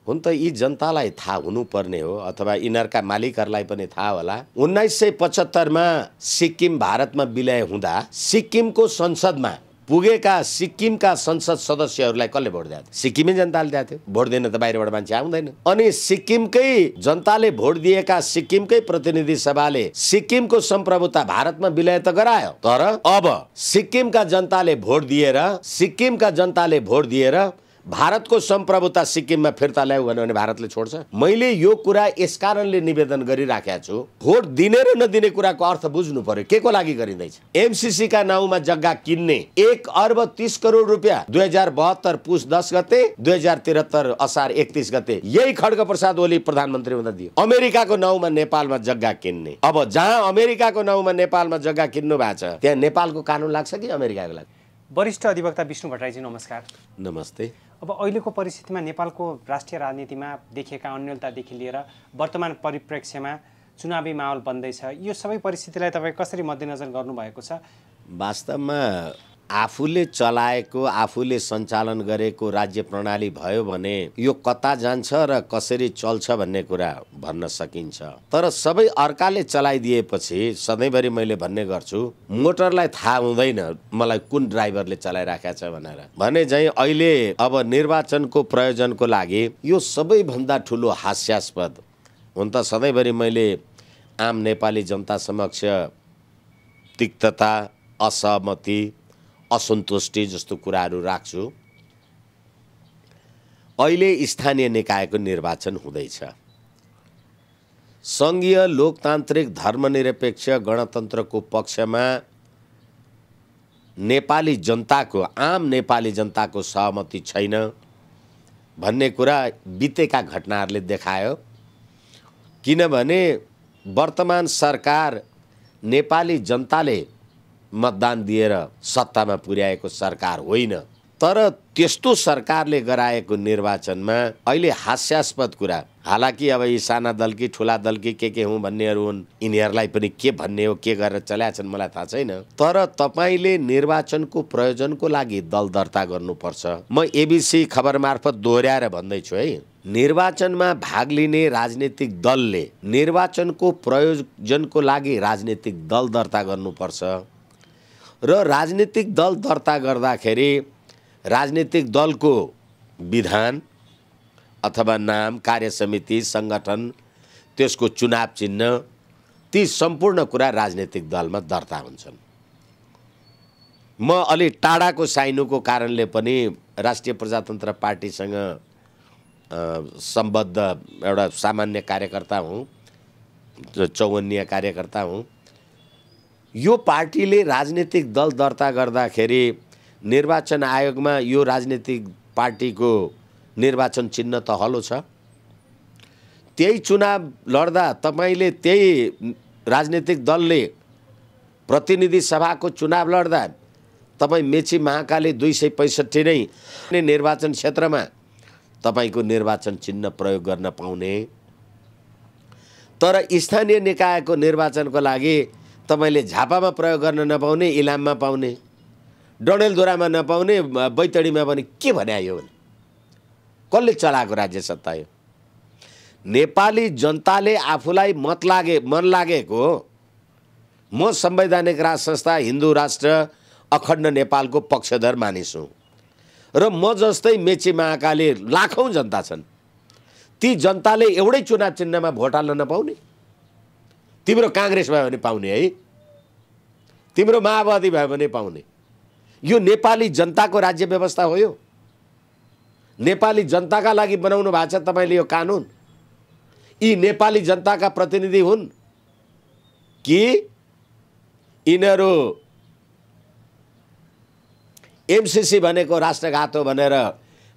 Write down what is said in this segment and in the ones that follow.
हुन त यी जनतालाई थाहा हुनुपर्ने हो अथवा यिनीहरूका मालिकहरूलाई पनि थाहा होला। 1975 मा सिक्किम भारतमा विलय हुँदा सिक्किमको संसदमा पुगेका सिक्किमका संसद सदस्यहरूलाई कसले भोट दिएको? सिक्किमे जनताले दिएको थियो। भोट दिन त बाहिरबाट मान्छे आउँदैन। अनि सिक्किमकै जनताले भोट दिएका सिक्किमकै प्रतिनिधि सभाले सिक्किमको सम्प्रभुता भारतमा विलय त गरायो, तर अब सिक्किमका जनताले भोट दिएर भारतको सम्प्रभुता सिक्किममा फिर्ता ल्याऊ भने भारतले छोड्छ? मैले यो कुरा यस कारणले निवेदन गरिराखेको छु, भोट दिने र नदिने कुराको अर्थ बुझ्नु पर्यो। के को लागि गरिँदैछ? एमसीसी का नाउँमा जग्गा किन्ने 1 अर्ब 30 करोड रुपियाँ 2072 पुस 10 गते 2073 असार 31 गते यही खड्ग प्रसाद ओली प्रधानमन्त्री हुँदा दियो। अमेरिकाको नाउँमा नेपालमा जग्गा किन्ने। अब जहाँ अमेरिकाको नाउँमा नेपालमा जग्गा किन्नु भएको छ त्यहाँ नेपालको कानुन लाग्छ कि अमेरिकाको लाग्छ? वरिष्ठ अधिवक्ता विष्णु भट्टराईजी नमस्कार। नमस्ते। अब अहिलेको परिस्थितिमा नेपालको राष्ट्रिय राजनीतिमा देखिएका अन्यलतादेखि लिएर वर्तमान परिप्रेक्ष्यमा चुनावी माहौल बन्दैछ, यो सबै परिस्थितिलाई तपाईँ कसरी मध्यनजर गर्नुभएको छ? वास्तवमा आफूले चलाएको आफूले सञ्चालन गरेको राज्य प्रणाली भयो भने यो कता जान्छ र कसरी चल्छ भन्ने कुरा भन्न सकिन्छ। तर सबै अर्काले चलाइदिएपछि सधैँभरि मैले भन्ने गर्छु, मोटरलाई थाहा हुँदैन मलाई कुन ड्राइभरले चलाइराखेको छ भने चाहिँ अहिले अब निर्वाचनको प्रयोजनको लागि यो सबैभन्दा ठुलो हास्यास्पद हुन त सधैँभरि मैले आम नेपाली जनता समक्ष तिक्तता, असहमति, असन्तुष्टि जस्तो कुराहरू राख्छु। अहिले स्थानीय निकायको निर्वाचन हुँदैछ। सङ्घीय लोकतान्त्रिक धर्मनिरपेक्ष गणतन्त्रको पक्षमा नेपाली जनताको आम नेपाली जनताको सहमति छैन भन्ने कुरा बितेका घटनाहरूले देखायो। किनभने वर्तमान सरकार नेपाली जनताले मतदान दिएर सत्तामा पुर्याएको सरकार होइन। तर त्यस्तो सरकारले गराएको निर्वाचनमा अहिले हास्यास्पद कुरा, हालाकि अब यी साना दल कि ठुला दल कि के हुन् भन्नेहरू हुन्, यिनीहरूलाई पनि के भन्ने हो के गरेर चल्या छन् मलाई थाहा छैन। तर तपाईँले निर्वाचनको प्रयोजनको लागि दल दर्ता गर्नुपर्छ। म एबीसी खबर मार्फत दोहोऱ्याएर भन्दैछु है, निर्वाचनमा भाग लिने राजनीतिक दलले निर्वाचनको प्रयोजनको लागि राजनीतिक दल दर्ता गर्नुपर्छ र राजनीतिक दल दर्ता गर्दाखेरि राजनीतिक दलको विधान अथवा नाम, कार्यसमिति, सङ्गठन, त्यसको चुनाव चिन्ह, ती सम्पूर्ण कुरा राजनीतिक दलमा दर्ता हुन्छन्। म अलि टाढाको साइनुको कारणले पनि राष्ट्रिय प्रजातन्त्र पार्टीसँग सम्बद्ध एउटा सामान्य कार्यकर्ता हुँ, चौवन्नीय कार्यकर्ता हुँ। यो पार्टीले राजनीतिक दल दर्ता गर्दाखेरि निर्वाचन आयोगमा यो राजनीतिक पार्टीको निर्वाचन चिन्ह त हलो छ। त्यही चुनाव लड्दा तपाईँले त्यही राजनीतिक दलले प्रतिनिधि सभाको चुनाव लड्दा तपाईँ मेची महाकाली 265 नै निर्वाचन क्षेत्रमा तपाईँको निर्वाचन चिन्ह प्रयोग गर्न पाउने। तर स्थानीय निकायको निर्वाचनको लागि तपाईँले झापामा प्रयोग गर्न नपाउने, इलाममा पाउने, डडेलधुरामा नपाउने, बैतडीमा पनि के भन्यायो भने कसले चलाएको राज्य सत्ता यो? नेपाली जनताले आफूलाई मन लागेको म संवैधानिक राज संस्था हिन्दू राष्ट्र अखण्ड नेपालको पक्षधर मानिस हुँ र म जस्तै मेची महाकाली लाखौँ जनता छन्। ती जनताले एउटै चुनाव चिन्हमा भोट हाल्न नपाउने? तिम्रो काङ्ग्रेस भयो भने पाउने है, तिम्रो माओवादी भयो भने पाउने। यो नेपाली जनताको राज्य व्यवस्था हो? यो नेपाली जनताका लागि बनाउनु भएको छ तपाईँले यो कानुन? यी नेपाली जनताका प्रतिनिधि हुन् कि यिनीहरू एमसीसी भनेको राष्ट्रघात हो भनेर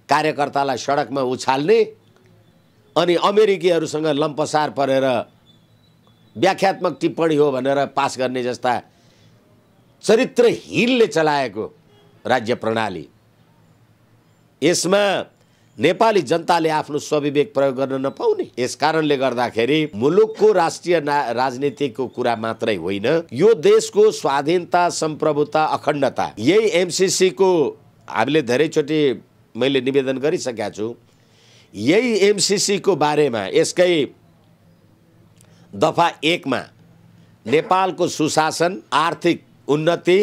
कार्यकर्तालाई सडकमा उछाल्ने अनि अमेरिकीहरूसँग लम्पसार परेर व्याख्यात्मक टिप्पणी हो भनेर पास गर्ने जस्ता चरित्रहीनले चलाएको राज्य प्रणाली, यसमा नेपाली जनताले आफ्नो स्वविवेक प्रयोग गर्न नपाउने? यस कारणले गर्दाखेरि मुलुकको राष्ट्रिय राजनीतिको कुरा मात्रै होइन, यो देशको स्वाधीनता, सम्प्रभुता, अखण्डता, यही एमसीसी को हामीले धेरैचोटि मैले निवेदन गरिसकेका छु। यही एमसीसी को बारेमा यसकै दफा 1 मा नेपालको सुशासन, आर्थिक उन्नति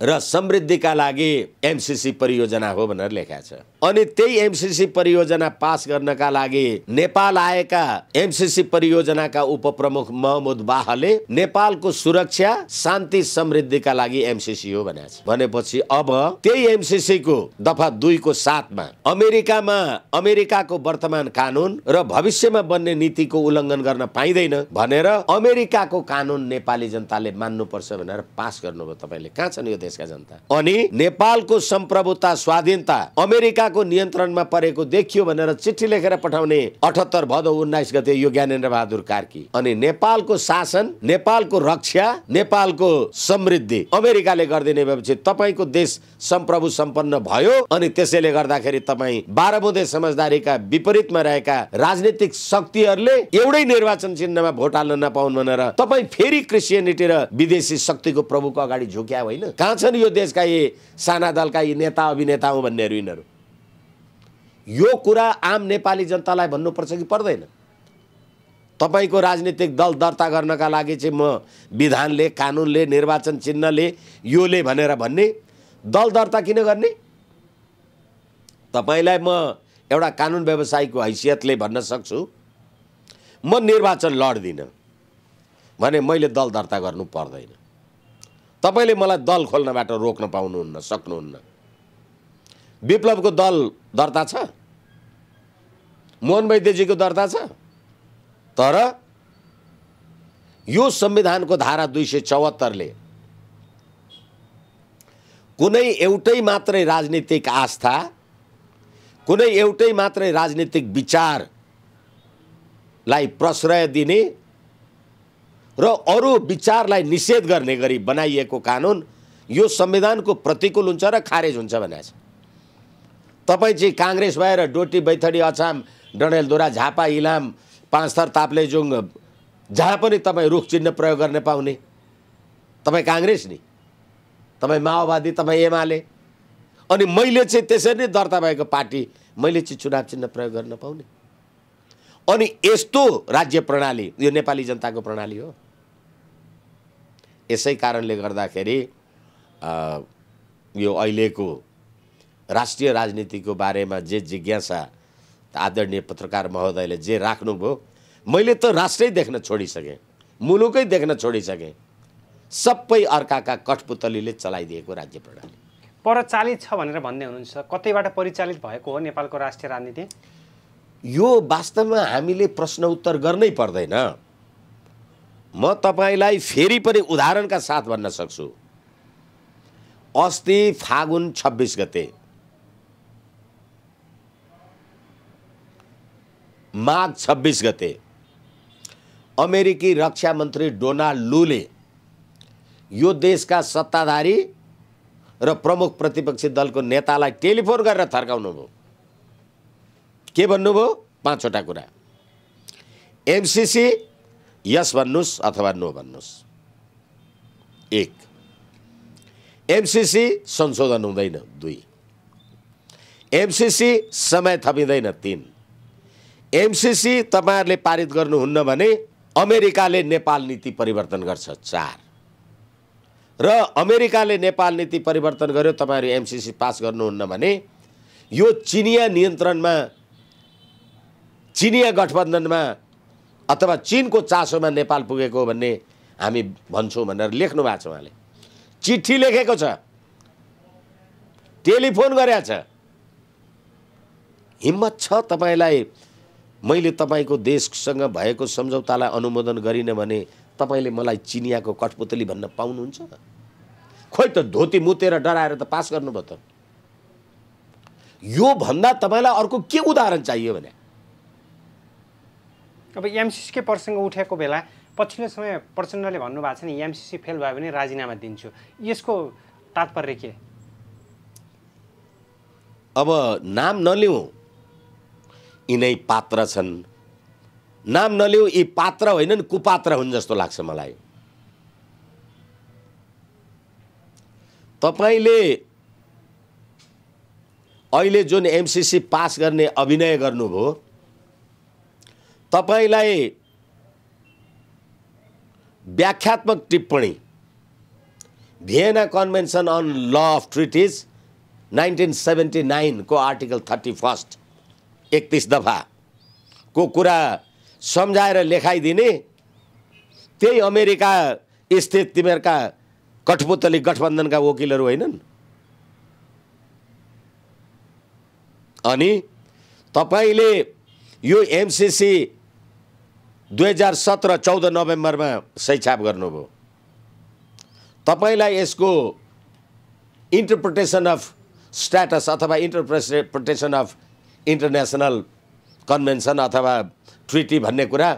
र समृद्धिका लागि एमसीसी परियोजना हो भनेर लेखा छ। अनि त्यही एमसीसी परियोजना पास गर्नका लागि नेपाल आएका एमसीसी परियोजनाका उपप्रमुख महमुद वाहले नेपालको सुरक्षा, शान्ति, समृद्धिका लागि एमसीसी हो भनेको छ। भनेपछि अब त्यही एमसीसी को दफा 2 को 7 मा अमेरिकाको वर्तमान कानुन र भविष्यमा बन्ने नीतिको उल्लङ्घन गर्न पाइँदैन भनेर अमेरिकाको कानुन नेपाली जनताले मान्नुपर्छ भनेर पास गर्नुभयो। तपाईले कहाँ छन् यो देशका जनता? अनि नेपालको सम्प्रभुता, स्वाधीनता अमेरिकाको नियन्त्रणमा परेको देखियो भनेर चिठी लेखेर पठाउने 78 भदौ 19 गते यो ज्ञानेन्द्र बहादुर कार्की। अनि नेपालको शासन, नेपालको रक्षा, नेपालको समृद्धि अमेरिकाले गर्दिने भएपछि तपाईको देश सम्प्रभु सम्पन्न भयो। अनि त्यसैले गर्दाखेरि तपाई 12 बुँदे समझदारीका विपरीतमा रहेका राजनीतिक शक्तिहरूले एउटै निर्वाचन चिन्हमा भोट हाल्न नपाउन् भनेर तपाई फेरि क्रिस्चियनिटी र विदेशी शक्तिको प्रभुको अगाडि झुक्या होइन? कहाँ छन् यो देशका यी साना दलका यी नेता अभिनेता हुँ भन्नेहरू? यिनीहरू यो कुरा आम नेपाली जनतालाई भन्नुपर्छ कि पर्दैन? तपाईको राजनीतिक दल दर्ता गर्नका लागि चाहिँ म विधानले, कानुनले, निर्वाचन चिन्हले, योले भनेर भन्ने, दल दर्ता किन गर्ने? तपाईलाई म एउटा कानुन व्यवसायीको हैसियतले भन्न सक्छु, म निर्वाचन लड्दिनँ भने मैले दल दर्ता गर्नु पर्दैन। तपाईले मलाई दल खोल्नबाट रोक्न पाउनुहुन्न, सक्नुहुन्न। विप्लवको दल दर्ता छ, मोहन वैद्यजीको दर्ता छ, तर यो संविधानको धारा 274 ले कुनै एउटै मात्रै राजनीतिक आस्था, कुनै एउटै मात्रै राजनीतिक विचारलाई प्रश्रय दिने र अरू विचारलाई निषेध गर्ने गरी बनाइएको कानुन यो संविधानको प्रतिकूल हुन्छ र खारेज हुन्छ भनेको छ। तपाईँ चाहिँ काङ्ग्रेस भएर डोटी, बैथडी, अछाम, डडेलधुरा, झापा, इलाम, पाँचथर, ताप्लेजुङ जहाँ पनि तपाईँ रुख चिन्ह प्रयोग गर्न पाउने। तपाईँ काङ्ग्रेस नि, तपाईँ माओवादी, तपाईँ एमाले, अनि मैले चाहिँ त्यसरी नै दर्ता भएको पार्टी, मैले चाहिँ चुनाव चिन्ह प्रयोग गर्न पाउने। अनि यस्तो राज्य प्रणाली यो नेपाली जनताको प्रणाली हो। यसै कारणले गर्दाखेरि यो अहिलेको राष्ट्रिय राजनीतिको बारेमा जे जिज्ञासा आदरणीय पत्रकार महोदयले जे राख्नुभयो, मैले त राष्ट्रै देख्न छोडिसकेँ, मुलुकै देख्न छोडिसकेँ। सबै अर्काका कठपुतलीले चलाइदिएको राज्य प्रणाली परचालित छ भनेर भन्दै हुनुहुन्छ। कतैबाट परिचालित भएको हो नेपालको राष्ट्रिय राजनीति? यो वास्तवमा हामीले प्रश्न उत्तर गर्नै पर्दैन। म तपाईलाई फेरि पनि उदाहरणका साथ भन्न सक्छु। अस्ति फागुन 26 गते माघ 26 गते अमेरिकी रक्षा मन्त्री डोनाल्ड लूले यो देशका सत्ताधारी र प्रमुख प्रतिपक्षी दलको नेतालाई टेलिफोन गरेर थर्काउनु भयो। के भन्नुभयो? 5 वटा कुरा। एमसीसी यस भन्नुस् अथवा नो भन्नुस्। 1, एमसीसी संशोधन हुँदैन। 2, एमसीसी समय थपिँदैन। 3, एमसीसी तपाईहरुले पारित गर्नुहुन्न भने अमेरिकाले नेपाल नीति परिवर्तन गर्छ। 4, र अमेरिकाले नेपाल नीति परिवर्तन गर्यो, तपाईहरु एमसीसी पास गर्नुहुन्न भने यो चिनिया नियन्त्रणमा, चिनिया गठबन्धनमा अथवा चीनको चासोमा नेपाल पुगेको हो भन्ने हामी भन्छौँ भनेर लेख्नु भएको छ। उहाँले चिठी लेखेको छ, टेलिफोन गरेको छ। हिम्मत छ तपाईलाई मैले तपाईको देशसँग भएको सम्झौतालाई अनुमोदन गरिन भने तपाईले मलाई चिनियाको कठपुतली भन्न पाउनुहुन्छ? खोइ त धोती मुतेर डराएर त पास गर्नुभयो त। यो भन्दा तपाईलाई अर्को के उदाहरण चाहियो भने? अब एमसीसी के प्रसङ्ग उठेको बेला पछिल्लो समय प्रचण्डले भन्नुभएको छ नि, एमसीसी फेल भयो भने राजीनामा दिन्छु। यसको तात्पर्य के? अब नाम नलिउँ, यिनै पात्र छन्। नाम नलिउँ, यी पात्र होइनन्, कुपात्र हुन् जस्तो लाग्छ मलाई। तपाईले अहिले जुन एमसीसी पास गर्ने अभिनय गर्नुभयो, तपाईलाई व्याख्यात्मक टिप्पणी Vienna convention on law of treaties 1979 को आर्टिकल 31 31 दफा को कुरा सम्झाएर लेखाइदिने, त्यही अमेरिका स्थित तिमीहरूका कठपुतली गठबन्धनका वकिलहरू होइनन्? अनि तपाईले यो एमसीसी 2017 14 नोभेम्बरमा सहीछाप गर्नुभयो। तपाईलाई यसको इन्टरप्रिटेसन अफ स्ट्याटस अथवा इन्टरप्रिटेसन अफ इन्टरनेसनल कन्भेन्सन अथवा ट्रिटी भन्ने कुरा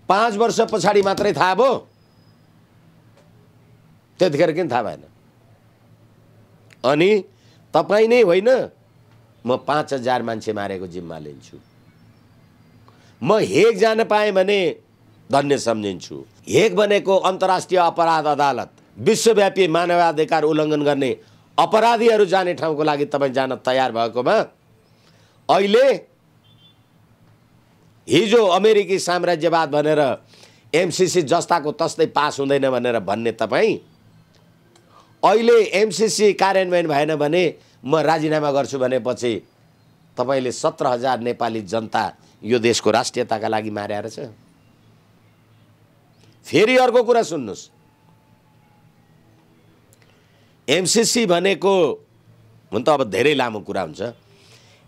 5 वर्ष पछाडि मात्रै थाहा भयो। त्यतिखेर किन थाहा भएन? अनि तपाईँ नै होइन, म 5000 मान्छे मारेको जिम्मा लिन्छु। म हेग जान पाएँ भने धन्य सम्झिन्छु। हेग भनेको अन्तर्राष्ट्रिय अपराध अदालत, विश्वव्यापी मानवाधिकार उल्लङ्घन गर्ने अपराधीहरू जाने ठाउँको लागि तपाईँ जान तयार भएकोमा अहिले हिजो अमेरिकी साम्राज्यवाद भनेर एमसीसी जस्ताको तस्तै पास हुँदैन भनेर भन्ने तपाईँ अहिले एमसीसी कार्यान्वयन भएन भने म राजीनामा गर्छु भनेपछि तपाईले 17,000 नेपाली जनता यो देशको राष्ट्रियताका लागि मारेर छ। फेरि अर्को कुरा सुन्नुस्, एमसीसी भनेको हुन त अब धेरै लामो कुरा हुन्छ।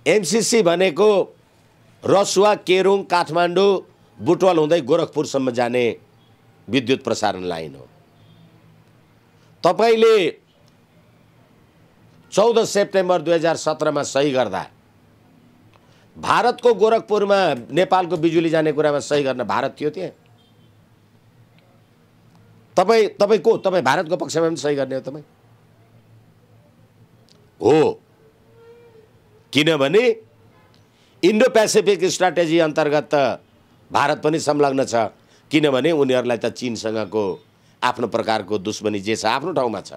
एमसीसी भनेको रसुवा, केरुङ, काठमाडौँ, बुटवल हुँदै गोरखपुरसम्म जाने विद्युत प्रसारण लाइन हो। तपाईले 14 सेप्टेम्बर 2017 मा सही गर्दा भारतको गोरखपुरमा नेपालको बिजुली जाने कुरामा सही गर्न भारत थियो त्यहाँ। तपाईँ भारतको पक्षमा पनि सही गर्ने हो तपाईँ हो, किनभने इन्डो पेसिफिक स्ट्राटेजी अन्तर्गत भारत पनि संलग्न छ, किनभने उनीहरूलाई त चीनसँगको आफ्नो प्रकारको दुश्मनी जे छ आफ्नो ठाउँमा छ।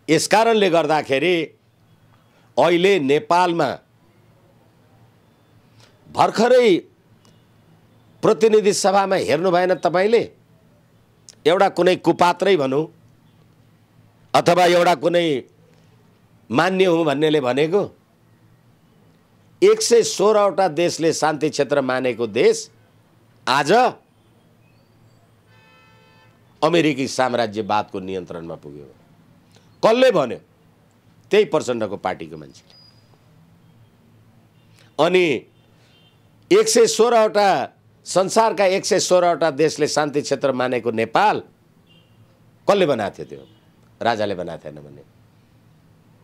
यसकारणले गर्दाखेरि अहिले नेपालमा भर्खरै प्रतिनिधि सभामा हेर्नु भएन तपाईले, एउटा कुनै कुपात्रै भनौँ अथवा एउटा कुनै मान्य हुँ भन्नेले भनेको 116 वटा देशले शान्ति क्षेत्र मानेको देश आज अमेरिकी साम्राज्यवादको नियन्त्रणमा पुग्यो। कसले भन्यो? त्यही प्रचण्डको पार्टीको मान्छेले। अनि 116 वटा संसारका 116 वटा देशले शान्ति क्षेत्र मानेको नेपाल कसले बनाएको थियो? त्यो राजाले बनाएको थिएन भने,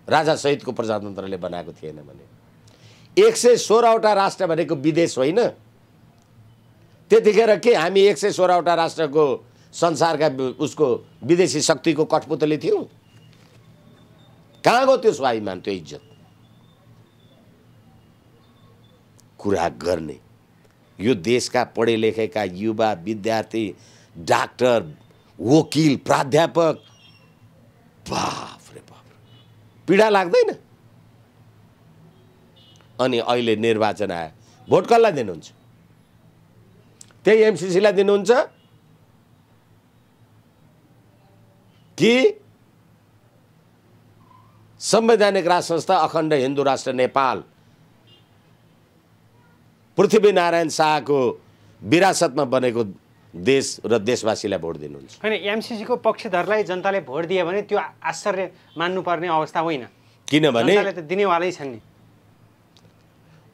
राजा सहितको प्रजातन्त्रले बनाएको थिएन भने। 116 वटा राष्ट्र भनेको विदेश होइन। त्यतिखेर के हामी 116 वटा राष्ट्रको संसारका उसको विदेशी शक्तिको कठपुतली थियौँ? कहाँ गयो त्यो स्वाभिमान, त्यो इज्जत? कुरा गर्ने यो देशका पढे लेखेका युवा, विद्यार्थी, डाक्टर, वकिल, प्राध्यापक, बाप रे बाप, पीडा लाग्दैन? अनि अहिले निर्वाचन आयो, भोट कसलाई दिनुहुन्छ? त्यही एमसीसीलाई दिनुहुन्छ कि संवैधानिक राज संस्था अखण्ड हिन्दू राष्ट्र नेपाल पृथ्वीनारायण शाहको विरासतमा बनेको देश र देशवासीलाई भोट दिनुहुन्छ? हैन, एमसीसीको पक्षधरलाई जनताले भोट दिए भने त्यो आश्चर्य मान्नुपर्ने अवस्था होइन, किनभने जनताले त दिनेवालै छन् नि।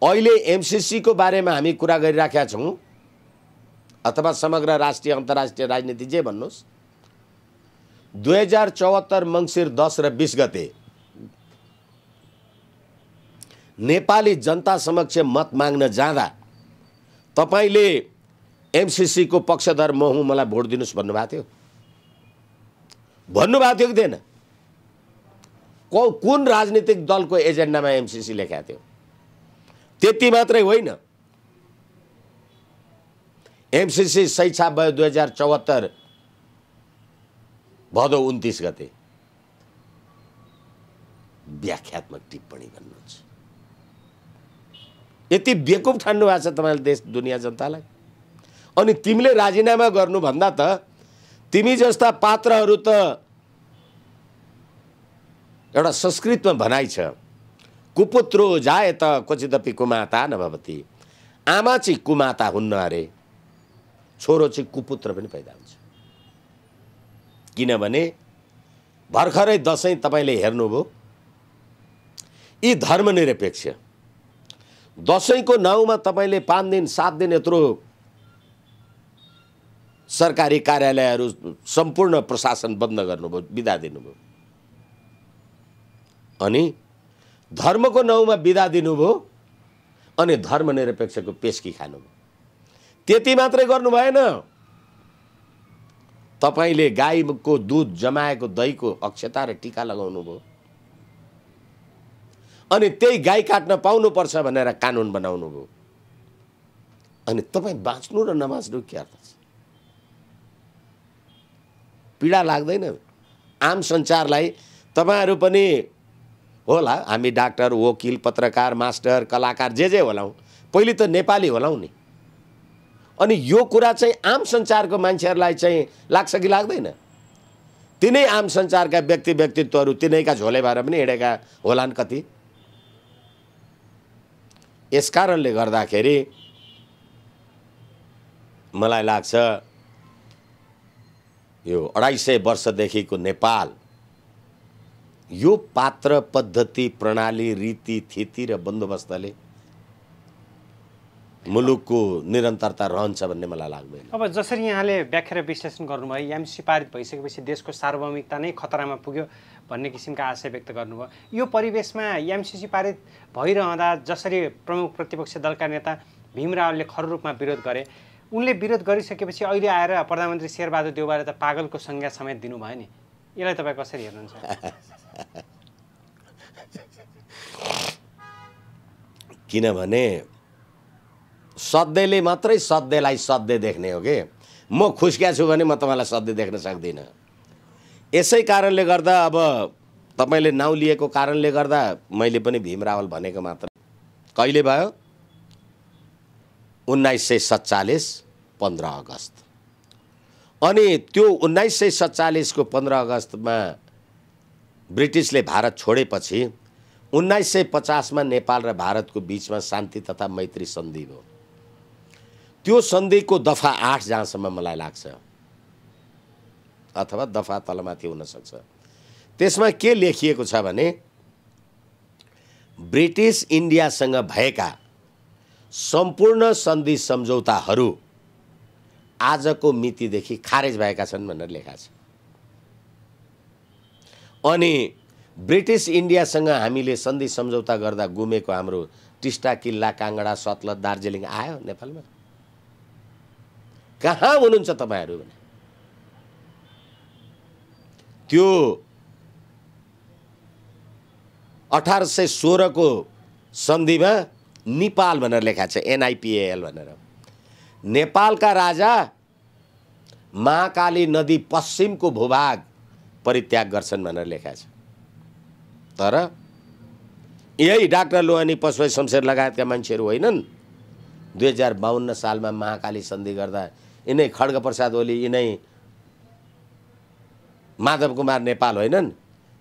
अहिले एमसीसीको बारेमा हामी कुरा गरिराखेका छौँ अथवा समग्र राष्ट्रिय अन्तर्राष्ट्रिय राजनीति जे भन्नुहोस्, 2074 मङ्सिर 10 र 20 गते नेपाली जनता समक्ष मत माग्न जाँदा तपाईले एमसीसी को पक्षधर म हुँ, मलाई भोट दिनुस् भन्नुभएको थियो? भन्नुभएको थियो कि थिएन? कुन राजनीतिक दलको एजेन्डामा एमसीसी लेखेको थियो? त्यति मात्रै होइन, एमसीसी सहीछाप भयो 2074 भदौ 29 गते। व्याख्यात्मक टिप्पणी भन्नुहुन्छ। यति बेकुफ ठान्नु भएको छ तपाईँले देश दुनियाँ जनतालाई। अनि तिमीले राजीनामा गर्नुभन्दा त तिमी जस्ता पात्रहरू त एउटा संस्कृतमा भनाइ छ, कुपुत्रो जायत क्वचिदपि कुमाता नभवति। आमा चाहिँ कुमाता हुन्न अरे, छोरो चाहिँ कुपुत्र पनि पैदा हुन्छ। किनभने भर्खरै दसैँ तपाईँले हेर्नुभयो, यी धर्मनिरपेक्ष दसैँको नाउँमा तपाईँले 5 दिन 7 दिन यत्रो सरकारी कार्यालयहरू सम्पूर्ण प्रशासन बन्द गर्नुभयो, बिदा दिनुभयो। अनि धर्मको नाउँमा बिदा दिनुभयो अनि धर्मनिरपेक्षको पेस्की खानुभयो। त्यति मात्रै गर्नु भएन, तपाईँले गाईको दुध जमाएको दहीको अक्षता र टीका लगाउनु भयो। अनि त्यही गाई काट्न पाउनुपर्छ भनेर कानुन बनाउनु भयो। अनि तपाईँ बाँच्नु र नबाँच्नु के अर्थ छ? पीडा लाग्दैन? आम सञ्चारलाई तपाईँहरू पनि होला, हामी डाक्टर, वकिल, पत्रकार, मास्टर, कलाकार जे होलाौँ, पहिले त नेपाली होलाौँ नि। अनि यो कुरा चाहिँ आम सञ्चारको मान्छेहरूलाई चाहिँ लाग्छ कि लाग्दैन? तिनै आम सञ्चारका व्यक्तित्वहरू तिनैका झोले भएर पनि हिँडेका होलान् कति। यस कारणले गर्दाखेरि मलाई लाग्छ यो 250 वर्षदेखिको नेपाल यो पात्र, पद्धति, प्रणाली, रीति थिति र बन्दोबस्तले मुलुकको निरन्तरता रहन्छ भन्ने मलाई लाग्दैन। अब जसरी यहाँले व्याख्या र विश्लेषण गर्नुभयो, एमसी पारित भइसकेपछि देशको सार्वभौमिकता नै खतरामा पुग्यो भन्ने किसिमका आशय व्यक्त गर्नुभयो। यो परिवेशमा एमसीसी पारित भइरहँदा जसरी प्रमुख प्रतिपक्षी दलका नेता भीम रावलले खर रूपमा विरोध गरे, उनले विरोध गरिसकेपछि अहिले आएर प्रधानमन्त्री शेरबहादुर देउवाले त पागलको संज्ञा समेत दिनुभयो नि। यसलाई तपाईँ कसरी हेर्नुहुन्छ? किनभने सध्यले मात्रै सध्यलाई सध्य देख्ने हो कि म खुस्किया छु भने म तपाईँलाई सध्य देख्न सक्दिनँ। यसै कारणले गर्दा अब तपाईँले नाउँ लिएको कारणले गर्दा मैले पनि भीम रावल भनेको मात्र। कहिले भयो? 1947 15 अगस्त। अनि त्यो 1947 को 15 अगस्तमा ब्रिटिसले भारत छोडेपछि 1950 मा नेपाल र भारतको बीचमा शान्ति तथा मैत्री सन्धि भयो। त्यो सन्धिको दफा 8 जहाँसम्म मलाई लाग्छ, अथवा दफा तलमाथि हुन सक्छ, त्यसमा के लेखिएको छ भने ब्रिटिस इन्डियासँग भएका सम्पूर्ण सन्धि सम्झौताहरू आजको मितिदेखि खारेज भएका छन् भनेर लेखा छ। अनि ब्रिटिस इन्डियासँग हामीले सन्धि सम्झौता गर्दा गुमेको हाम्रो टिस्टा किल्ला, काङ्गडा, सतलज, दार्जिलिङ आयो नेपालमा? कहाँ हुनुहुन्छ तपाईँहरू? त्यो 1816 को सन्धिमा नेपाल भनेर लेखा छ, NIPAL भनेर। नेपालका राजा महाकाली नदी पश्चिमको भूभाग परित्याग गर्छन् भनेर लेखा छ। तर यही डाक्टर लोहानी, पशुभाइ शमशेर लगायतका मान्छेहरू होइनन् 2052 सालमा महाकाली सन्धि गर्दा यिनै खड्ग प्रसाद ओली, यिनै माधव कुमार नेपाल होइनन्?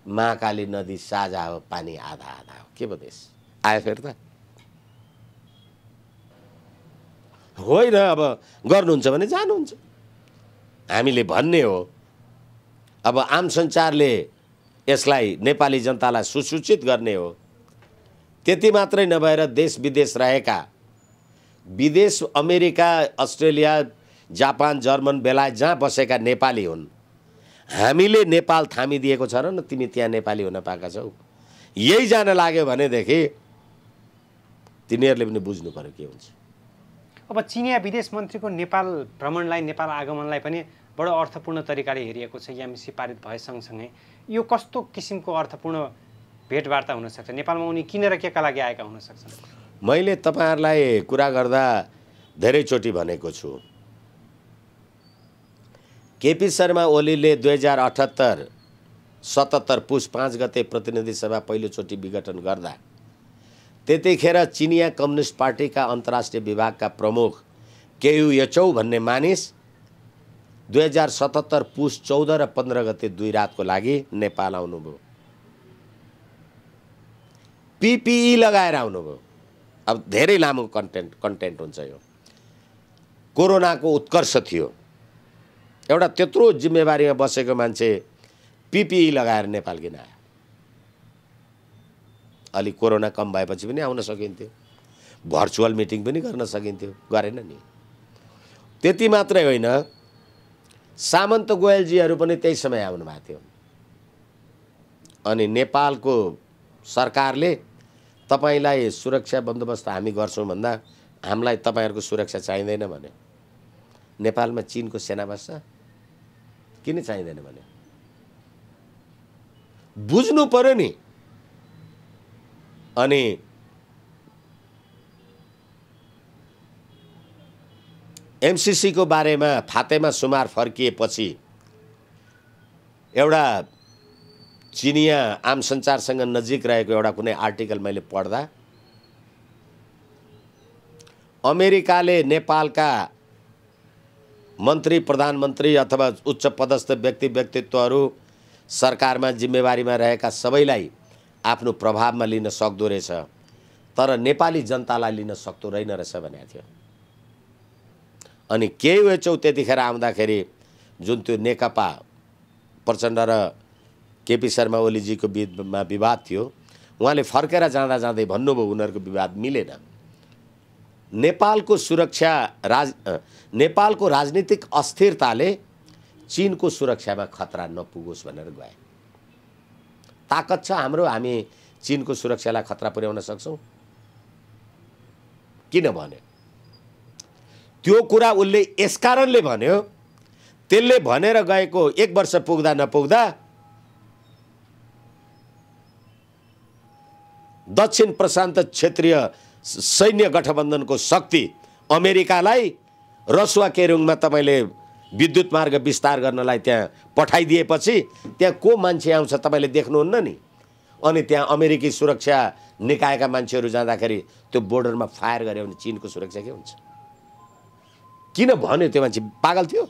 महाकाली नदी साझा हो, पानी आधा आधा हो। के पो देश आयो फेरि त? होइन, अब गर्नुहुन्छ भने जानुहुन्छ। हामीले भन्ने हो, अब आम सञ्चारले यसलाई नेपाली जनतालाई सुसूचित गर्ने हो। त्यति मात्रै नभएर देश विदेश रहेका, विदेश अमेरिका, अस्ट्रेलिया, जापान, जर्मन, बेलायत जहाँ बसेका नेपाली हुन्, हामीले नेपाल थामिदिएको छ र न तिमी त्यहाँ नेपाली हुन पाएका छौ। यही जान लाग्यो भनेदेखि तिनीहरूले पनि बुझ्नु पर्यो के हुन्छ। अब चिनिया विदेश मन्त्रीको नेपाल भ्रमणलाई, नेपाल आगमनलाई पनि बडो अर्थपूर्ण तरिकाले हेरिएको छ एमसी पारित भए सँगसँगै। यो कस्तो किसिमको अर्थपूर्ण भेटवार्ता हुनसक्छ? नेपालमा उनी किन र केका लागि आएका हुन सक्छन्? मैले तपाईँहरूलाई कुरा गर्दा धेरैचोटि भनेको छु, केपी शर्मा ओलीले 2078 77 पुस 5 गते प्रतिनिधि सभा पहिलोचोटि विघटन गर्दा त्यतिखेर चिनिया कम्युनिस्ट पार्टीका अन्तर्राष्ट्रिय विभागका प्रमुख केयु यचौ भन्ने मानिस 2077 पुस 14 र 15 गते 2 रातको लागि नेपाल आउनुभयो। PPE लगाएर आउनुभयो। अब धेरै लामो कन्टेन्ट हुन्छ यो। कोरोनाको उत्कर्ष थियो, एउटा त्यत्रो जिम्मेवारीमा बसेको मान्छे PPE लगाएर नेपाल किन आयो? अलि कोरोना कम भएपछि पनि आउन सकिन्थ्यो, भर्चुअल मिटिङ पनि गर्न सकिन्थ्यो, गरेन नि। त्यति मात्रै होइन, सामन्त गोयलजीहरू पनि त्यही समय आउनु भएको थियो। अनि नेपालको सरकारले तपाईलाई सुरक्षा बन्दोबस्त हामी गर्छौँ भन्दा हामीलाई तपाईहरूको सुरक्षा चाहिँदैन भने। नेपालमा चीनको सेना बस्छ, किन चाहिँदैन भने? बुझ्नु पर्यो नि। अनि MCC को बारेमा फातेमा सुमार फर्किएपछि एउटा चिनिया आम सञ्चारसँग नजिक रहेको एउटा कुनै आर्टिकल मैले पढ्दा अमेरिकाले नेपालका मन्त्री प्रधानमन्त्री अथवा उच्च पदस्थ व्यक्तित्वहरू सरकारमा जिम्मेवारीमा रहेका सबैलाई आफ्नो प्रभावमा लिन सक्दो रहेछ, तर नेपाली जनतालाई लिन सक्दो रहेन रहेछ भनेको थियो। अनि केयु यचौ त्यतिखेर आउँदाखेरि जुन त्यो नेकपा प्रचण्ड र केपी शर्मा ओलीजीको बिचमा विवाद थियो, उहाँले फर्केर जाँदा जाँदै भन्नुभयो उनीहरूको विवाद मिलेन। नेपालको राजनीतिक अस्थिरताले चीनको सुरक्षामा खतरा नपुगोस् भनेर गए। ताकत छ हाम्रो, हामी चीनको सुरक्षालाई खतरा पुर्याउन सक्छौँ? किन भन्यो? त्यो कुरा उसले यस कारणले भन्यो, त्यसले भनेर गएको 1 वर्ष पुग्दा नपुग्दा दक्षिण प्रशान्त क्षेत्रीय सैन्य गठबन्धनको शक्ति अमेरिकालाई रसुवा केरुङमा तपाईले विद्युत मार्ग विस्तार गर्नलाई त्यहाँ पठाइदिएपछि त्यहाँ को मान्छे आउँछ तपाईले देख्नुहुन्न नि। अनि त्यहाँ अमेरिकी सुरक्षा निकायका मान्छेहरू जाँदाखेरि त्यो बोर्डरमा फायर गर्यो भने चीनको सुरक्षा के हुन्छ? किन भन्यो? त्यो मान्छे पागल थियो?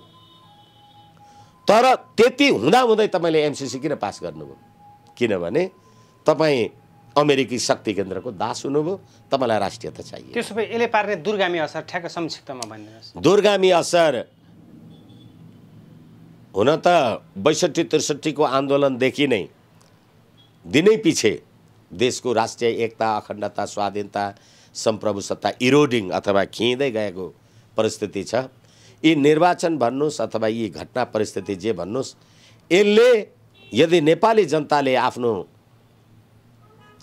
तर त्यति हुँदाहुँदै तपाईले MCC किन पास गर्नुभयो? किनभने तपाईँ अमेरिकी शक्ति केन्द्रको दास हुनुभयो, तपाईँलाई राष्ट्रियता चाहिए। त्यसो भए यसले पार्ने दूरगामी असर ठ्याक्क संक्षिप्तमा भनिदिनुहोस्। दूरगामी असर हुन त 62-63 को आन्दोलनदेखि नै दिनै पछि देशको राष्ट्रिय एकता, अखण्डता, स्वाधीनता, सम्प्रभुसत्ता इरोडिङ अथवा खिँदै गएको परिस्थिति छ। यी निर्वाचन भन्नुहोस् अथवा यी घटना परिस्थिति जे भन्नुहोस्, यसले यदि नेपाली जनताले आफ्नो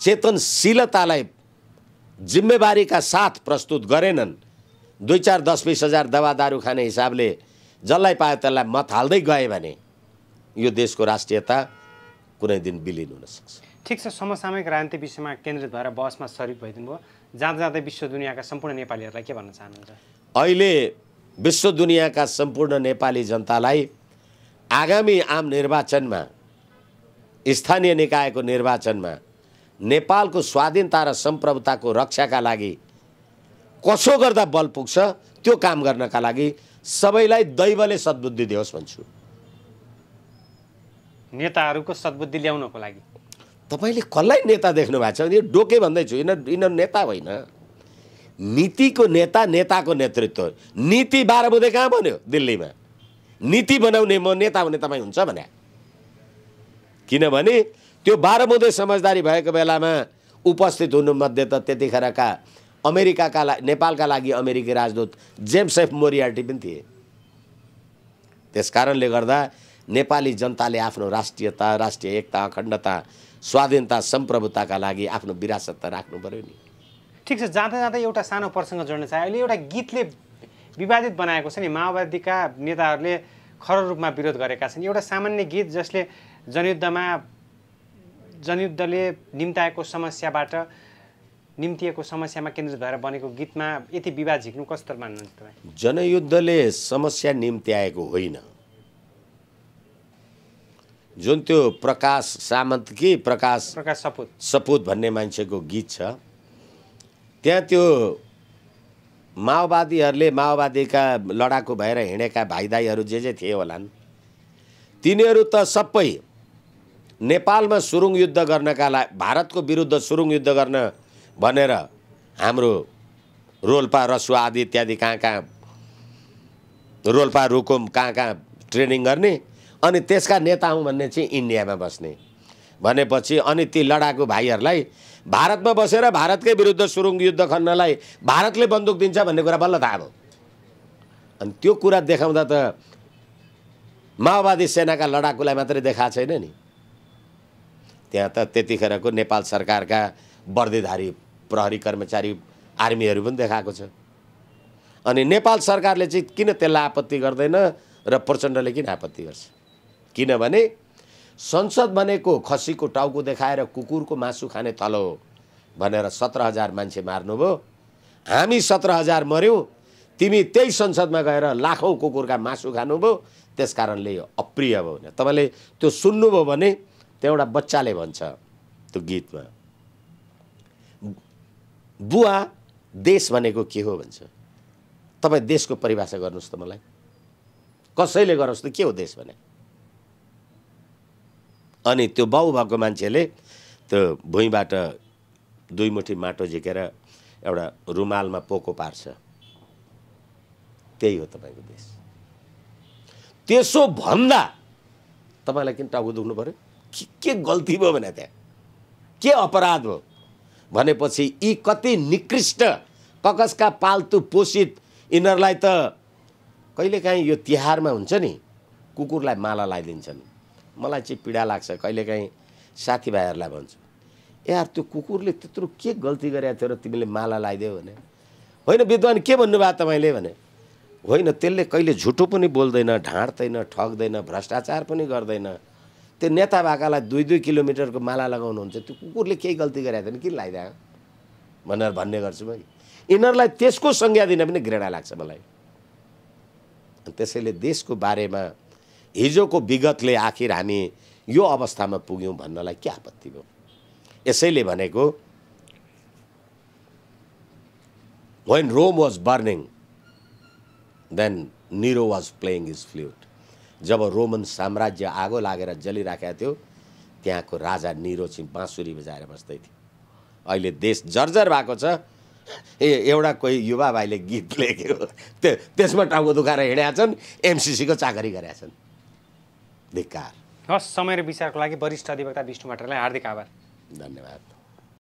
चेतनशीलतालाई जिम्मेवारीका साथ प्रस्तुत गरेनन्, 2-4 10-20 हजार दवा दारू खाने हिसाबले जसलाई पायो त्यसलाई मत हाल्दै गए भने यो देशको राष्ट्रियता कुनै दिन विलीन हुन सक्छ। ठिक छ, समसामयिक राजनीति विषयमा केन्द्रित भएर बहसमा सरिक भइदिनु भयो। जाँदा जाँदै विश्व दुनियाँका सम्पूर्ण नेपालीहरूलाई के भन्न चाहनुहुन्छ? अहिले विश्व दुनियाँका सम्पूर्ण नेपाली जनतालाई आगामी आम निर्वाचनमा, स्थानीय निकायको निर्वाचनमा नेपालको स्वाधीनता र सम्प्रभुताको रक्षाका लागि कसो गर्दा बल पुग्छ त्यो काम गर्नका लागि सबैलाई दैवले सद्बुद्धि दियोस् भन्छु। नेताहरूको सद्बुद्धि ल्याउनको लागि तपाईले कसलाई नेता देख्नु भएको छ? यो डोके भन्दैछु, यिनीहरू नेता होइन, नीतिको नेता, नेताको नेतृत्व। नीति 12 बुँदे कहाँ बन्यो? दिल्लीमा। नीति बनाउने म नेता हुने तपाईँ हुन्छ भने? किनभने त्यो 12 बुँदे समझदारी भएको बेलामा उपस्थित हुनुमध्ये त त्यतिखेरका अमेरिकाका नेपालका लागि अमेरिकी राजदूत जेम्स एफ मोरियार्टी पनि थिए। त्यसकारणले गर्दा नेपाली जनताले आफ्नो राष्ट्रियता, राष्ट्रिय एकता, अखण्डता, स्वाधीनता, सम्प्रभुताका लागि आफ्नो विरासत त राख्नु पर्यो नि। ठिक छ, जाँदा जाँदै एउटा सानो प्रसङ्ग जोड्न चाहे। अहिले एउटा गीतले विवादित बनाएको छ नि, माओवादीका नेताहरूले खर रूपमा विरोध गरेका छन्। एउटा सामान्य गीत जसले जनयुद्धले निम्तिएको समस्यामा केन्द्रित भएर बनेको गीतमा यति विवाद झिक्नु कस्तो मान्नुहुन्छ तपाईँ? जनयुद्धले समस्या निम्त्याएको होइन, जुन त्यो प्रकाश सामन्त कि प्रकाश सपुत सपुत भन्ने मान्छेको गीत छ, त्यहाँ त्यो माओवादीहरूले माओवादीका लडाकु भएर हिँडेका भाइदाईहरू जे थिए होलान्, तिनीहरू त सबै नेपालमा सुरुङ युद्ध गर्नका लागि, भारतको विरुद्ध सुरुङ युद्ध गर्न भनेर हाम्रो रोल्पा रसुवा आदि इत्यादि कहाँ रोल्पा रुकुम कहाँ ट्रेनिङ गर्ने, अनि त्यसका नेता हुँ भन्ने चाहिँ इन्डियामा बस्ने भनेपछि अनि ती लडाकु भाइहरूलाई भारतमा बसेर भारतकै विरुद्ध सुरुङ युद्ध खन्नलाई भारतले बन्दुक दिन्छ भन्ने कुरा बल्ल थाहा भयो। अनि त्यो कुरा देखाउँदा त माओवादी सेनाका लडाकुलाई मात्रै देखाएको छैन नि, त्यहाँ त त्यतिखेरको नेपाल सरकारका वर्दीधारी प्रहरी कर्मचारी आर्मीहरू पनि देखाएको छ। अनि नेपाल सरकारले चाहिँ किन त्यसलाई आपत्ति गर्दैन र प्रचण्डले किन आपत्ति गर्छ? किनभने संसद भनेको खसीको टाउको देखाएर कुकुरको मासु खाने थलो हो भनेर 17,000 मान्छे मार्नुभयो, हामी 17,000 मर्यौँ, तिमी त्यही संसदमा गएर लाखौँ कुकुरका मासु खानुभयो, त्यस कारणले यो अप्रिय भयो भने तपाईँले त्यो सुन्नुभयो भने त्यो एउटा बच्चाले भन्छ त्यो गीतमा, बुवा देश भनेको के हो भन्छ। तपाईँ देशको परिभाषा गर्नुहोस् त मलाई, कसैले गरोस् त के हो देश भने? अनि त्यो बाउ भएको मान्छेले त्यो भुइँबाट 2 मुठी माटो झिकेर एउटा रुमालमा पोको पार्छ, त्यही हो तपाईँको देश। त्यसो भन्दा तपाईँलाई किन टाउको दुख्नु पर्यो? के गल्ती भयो भने त्यहाँ के अपराध भयो भनेपछि यी कति निकृष्ट ककसका पाल्तु पोषित यिनीहरूलाई त कहिलेकाहीँ यो तिहारमा हुन्छ नि कुकुरलाई माला लगाइदिन्छन्। मलाई चाहिँ पीडा लाग्छ, कहिलेकाहीँ साथीभाइहरूलाई भन्छु, यार त्यो कुकुरले त्यत्रो के गल्ती गरेको थियो र तिमीले माला लगाइदियो भने? होइन विद्वान के भन्नुभयो तपाईँले भने? होइन त्यसले कहिले झुटो पनि बोल्दैन, ढाँट्दैन, ठग्दैन, भ्रष्टाचार पनि गर्दैन, त्यो नेता भएकालाई 2-2 किलोमिटरको माला लगाउनुहुन्छ, त्यो कुकुरले केही गल्ती गरेको थिएन किन लगाइदियो भनेर भन्ने गर्छु म। यिनीहरूलाई त्यसको संज्ञा दिन पनि घृणा लाग्छ मलाई। त्यसैले देशको बारेमा हिजोको विगतले आखिर हामी यो अवस्थामा पुग्यौँ भन्नलाई के आपत्ति भयो? यसैले भनेको when Rome was burning then Nero was playing his flute। जब रोमन साम्राज्य आगो लागेर जलिराखेको थियो त्यहाँको राजा निरो चाहिँ बाँसुरी बजाएर बस्दै थियो। अहिले देश जर्जर भएको छ, एउटा कोही युवा भाइले गीत लेख्यो त्यसमा टाउको दुखाएर हिँडेका छन्, एमसीसीको चाकरी गरेका छन्। धिक्कार। हस्, समय र विचारको लागि वरिष्ठ अधिवक्ता विष्णु भट्टराईलाई हार्दिक आभार। धन्यवाद।